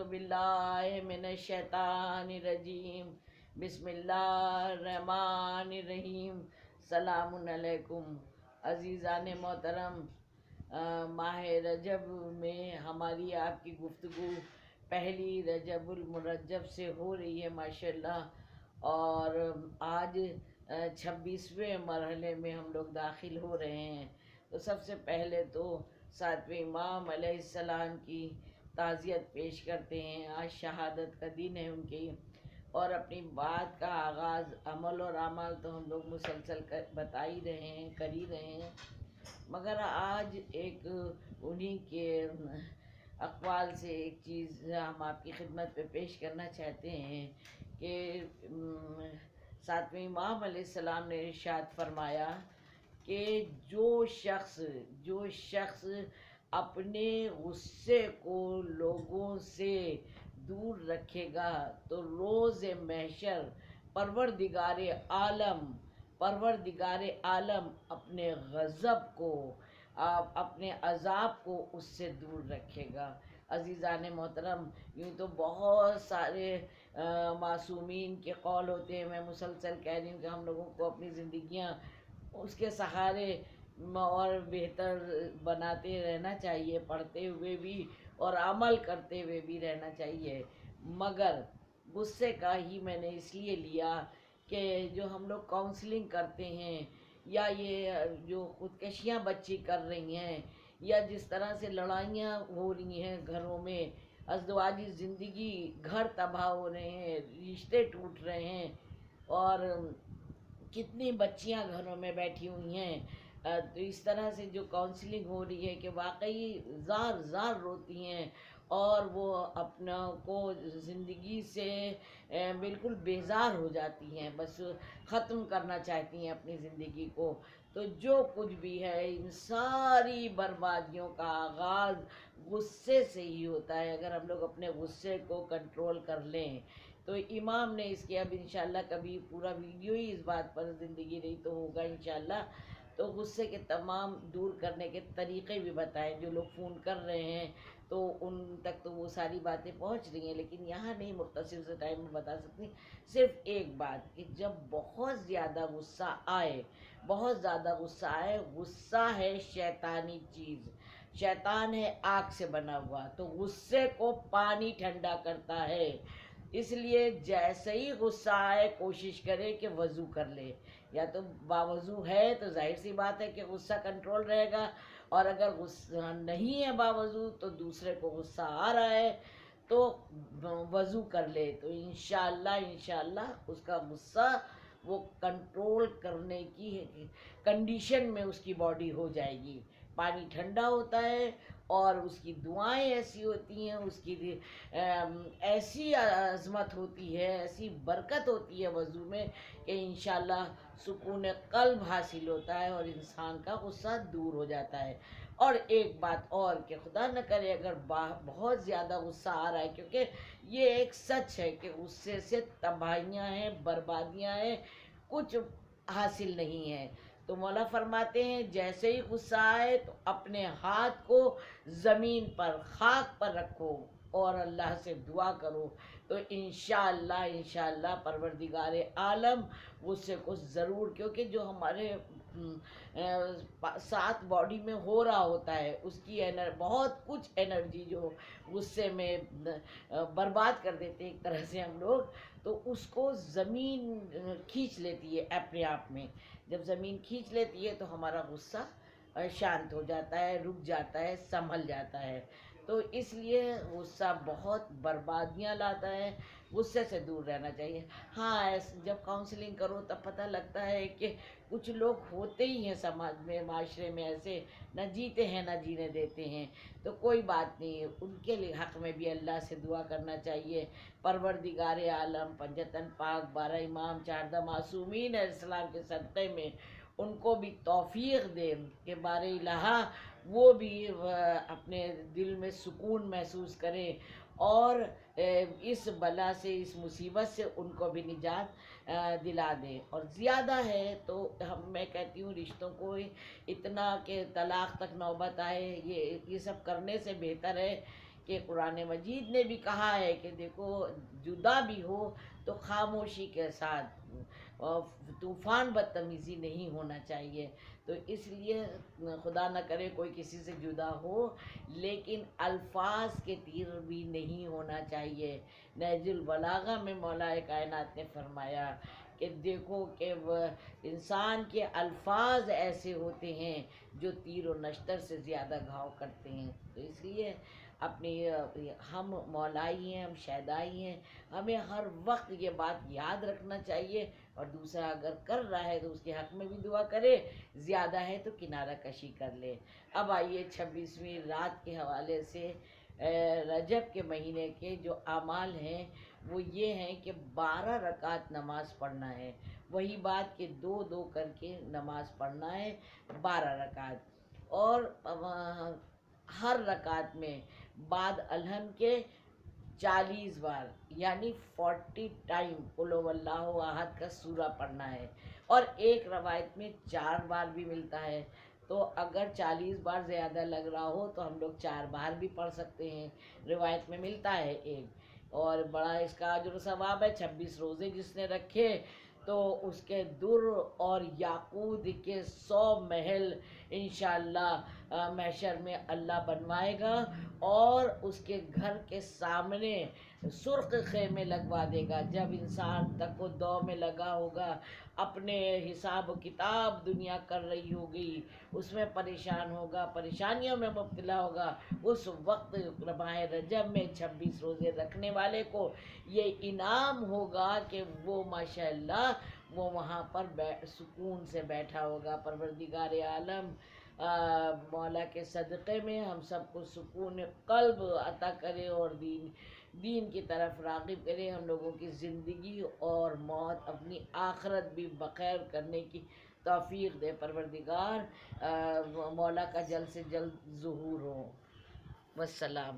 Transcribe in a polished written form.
बिल्लाहि मिनश शैतानिर रजीम। बिस्मिल्लाहिर रहमानिर रहीम। सलामुन अलैकुम। अज़ीज़ान मोहतरम, माह रजब में हमारी आपकी गुफ्तगू पहली रजबुल मुरज्जब से हो रही है माशाल्लाह। और आज 26वें मरहले में हम लोग दाखिल हो रहे हैं। तो सबसे पहले तो सातवें इमाम अलैहिस्सलाम की ताज़ियत पेश करते हैं। आज शहादत का दिन है उनकी। और अपनी बात का आगाज़ अमल और अमाल तो हम लोग मुसलसल बता ही रहे हैं, कर ही रहे हैं, मगर आज एक उन्हीं के अक़वाल से एक चीज़ हम आपकी खिदमत पे पेश करना चाहते हैं कि सातवें इमाम अलैहिस्सलाम ने इरशाद फरमाया कि जो शख्स अपने गुस्से को लोगों से दूर रखेगा तो रोज़ महशर परवरदिगार आलम अपने गज़ब को, अपने अज़ाब को उससे दूर रखेगा। अज़ीज़ान मोहतरम, यूँ तो बहुत सारे मासूमीन के कौल होते हैं। मैं मुसलसल कह रही हूँ कि हम लोगों को अपनी ज़िंदगियाँ उसके सहारे और बेहतर बनाते रहना चाहिए, पढ़ते हुए भी और अमल करते हुए भी रहना चाहिए। मगर गुस्से का ही मैंने इसलिए लिया कि जो हम लोग काउंसलिंग करते हैं या ये जो ख़ुदकशियाँ बच्ची कर रही हैं या जिस तरह से लड़ाइयाँ हो रही हैं घरों में, अज़दवाजी ज़िंदगी, घर तबाह हो रहे हैं, रिश्ते टूट रहे हैं और कितनी बच्चियां घरों में बैठी हुई हैं। तो इस तरह से जो काउंसलिंग हो रही है कि वाकई ज़ार ज़ार रोती हैं और वो अपना को ज़िंदगी से बिल्कुल बेजार हो जाती हैं, बस ख़त्म करना चाहती हैं अपनी ज़िंदगी को। तो जो कुछ भी है, इन सारी बर्बादियों का आगाज़ गुस्से से ही होता है। अगर हम लोग अपने गुस्से को कंट्रोल कर लें तो इमाम ने इसके, अब इंशाल्लाह कभी पूरा वीडियो ही इस बात पर, ज़िंदगी रही तो होगा इंशाल्लाह, तो गुस्से के तमाम दूर करने के तरीक़े भी बताएं। जो लोग फ़ोन कर रहे हैं तो उन तक तो वो सारी बातें पहुंच रही हैं, लेकिन यहाँ नहीं मुख्तसर से टाइम में बता सकती। सिर्फ एक बात कि जब बहुत ज़्यादा गुस्सा आए, गुस्सा है शैतानी चीज़, शैतान है आग से बना हुआ, तो गुस्से को पानी ठंडा करता है। इसलिए जैसे ही गुस्सा आए कोशिश करे कि वज़ू कर ले, या तो बावज़ू है तो जाहिर सी बात है कि गुस्सा कंट्रोल रहेगा, और अगर गुस्सा नहीं है बावज़ू तो दूसरे को गुस्सा आ रहा है तो वज़ू कर ले, तो इंशाअल्लाह उसका गुस्सा वो कंट्रोल करने की कंडीशन में उसकी बॉडी हो जाएगी। पानी ठंडा होता है और उसकी दुआएं ऐसी होती हैं, उसकी ऐसी अज़मत होती है, ऐसी बरकत होती है वज़ू में कि इंशाअल्लाह सुकून क़ल्ब हासिल होता है और इंसान का गुस्सा दूर हो जाता है। और एक बात और कि खुदा न करे अगर बहुत ज़्यादा गुस्सा आ रहा है, क्योंकि ये एक सच है कि गुस्से से तबाहियाँ हैं, बर्बादियाँ हैं, कुछ हासिल नहीं है। तो मौला फरमाते हैं जैसे ही गुस्सा आए तो अपने हाथ को ज़मीन पर, खाक पर रखो और अल्लाह से दुआ करो, तो इंशाअल्लाह परवरदिगार आलम गुस्से को ज़रूर, क्योंकि जो हमारे साथ बॉडी में हो रहा होता है उसकी बहुत कुछ एनर्जी जो गुस्से में बर्बाद कर देते हैं एक तरह से हम लोग, तो उसको ज़मीन खींच लेती है अपने आप में। जब ज़मीन खींच लेती है तो हमारा गुस्सा शांत हो जाता है, रुक जाता है, संभल जाता है। तो इसलिए गुस्सा बहुत बर्बादियाँ लाता है, गुस्से से दूर रहना चाहिए। हाँ, जब काउंसलिंग करो तब पता लगता है कि कुछ लोग होते ही हैं समाज में, माशरे में ऐसे, न जीते हैं न जीने देते हैं, तो कोई बात नहीं है, उनके लिए हक़ में भी अल्लाह से दुआ करना चाहिए। परवरदिगार आलम पंजतन पाक, 12 इमाम, 14 मासूमीन अलैहिस्सलाम के सदक़े में उनको भी तौफ़ीक़ दे कि बारे इलाहा वो भी अपने दिल में सुकून महसूस करें और इस बला से, इस मुसीबत से उनको भी निजात दिला दें। और ज़्यादा है तो मैं कहती हूँ रिश्तों को इतना कि तलाक़ तक नौबत आए, ये सब करने से बेहतर है کہ قرآن مجید نے بھی کہا ہے کہ دیکھو جدا بھی ہو تو خاموشی کے ساتھ، اور طوفان بدتمیزی نہیں ہونا چاہیے. تو اس لیے خدا نہ کرے کوئی کسی سے جدا ہو، لیکن الفاظ کے تیر بھی نہیں ہونا چاہیے. نہج البلاغہ میں مولا کائنات نے فرمایا کہ دیکھو کہ وہ انسان کے الفاظ ایسے ہوتے ہیں جو تیر و نشتر سے زیادہ گھاؤ کرتے ہیں. تو اس لیے اپنی ہم مولائی ہیں، ہم شیدائی ہیں، ہمیں ہر وقت یہ بات یاد رکھنا چاہیے، اور دوسرا اگر کر رہا ہے تو اس کے حق میں بھی دعا کرے، زیادہ ہے تو کنارہ کشی کر لے. اب آئیے 26ویں رات کے حوالے سے رجب کے مہینے کے جو اعمال ہیں وہ یہ ہیں کہ 12 رکعت نماز پڑھنا ہے. وہی بات کہ دو دو کر کے نماز پڑھنا ہے، 12 رکعت. اور ہر رکعت میں بعد الحمد کے 40 بار یعنی 40 ٹائم قل هو اللہ احد کا سورہ پڑھنا ہے. اور ایک روایت میں 4 بار بھی ملتا ہے، تو اگر 40 بار زیادہ لگ رہا ہو تو ہم لوگ 4 بار بھی پڑھ سکتے ہیں، روایت میں ملتا ہے ایک. اور بڑا اس کا اجر و ثواب ہے. 26 روزے جس نے رکھے تو اس کے در اور یاقوت کے 100 محل انشاءاللہ محشر میں اللہ بنوائے گا، اور اس کے گھر کے سامنے سرخ خیمے لگوا دے گا. جب انسان تک و دو میں لگا ہوگا، اپنے حساب و کتاب دنیا کر رہی ہوگی، اس میں پریشان ہوگا، پریشانیوں میں مبتلا ہوگا، اس وقت ماہ رجب میں 26 روزے رکھنے والے کو یہ انعام ہوگا کہ وہ ماشاءاللہ وہ وہاں پر سکون سے بیٹھا ہوگا. پروردگار عالم مولا کے صدقے میں ہم سب کو سکون قلب عطا کرے، اور دین کی طرف راغب کرے. ہم لوگوں کی زندگی اور موت، اپنی آخرت بھی بخیر کرنے کی توفیق دے پروردگار. مولا کا جلد سے جلد ظہور ہو. والسلام.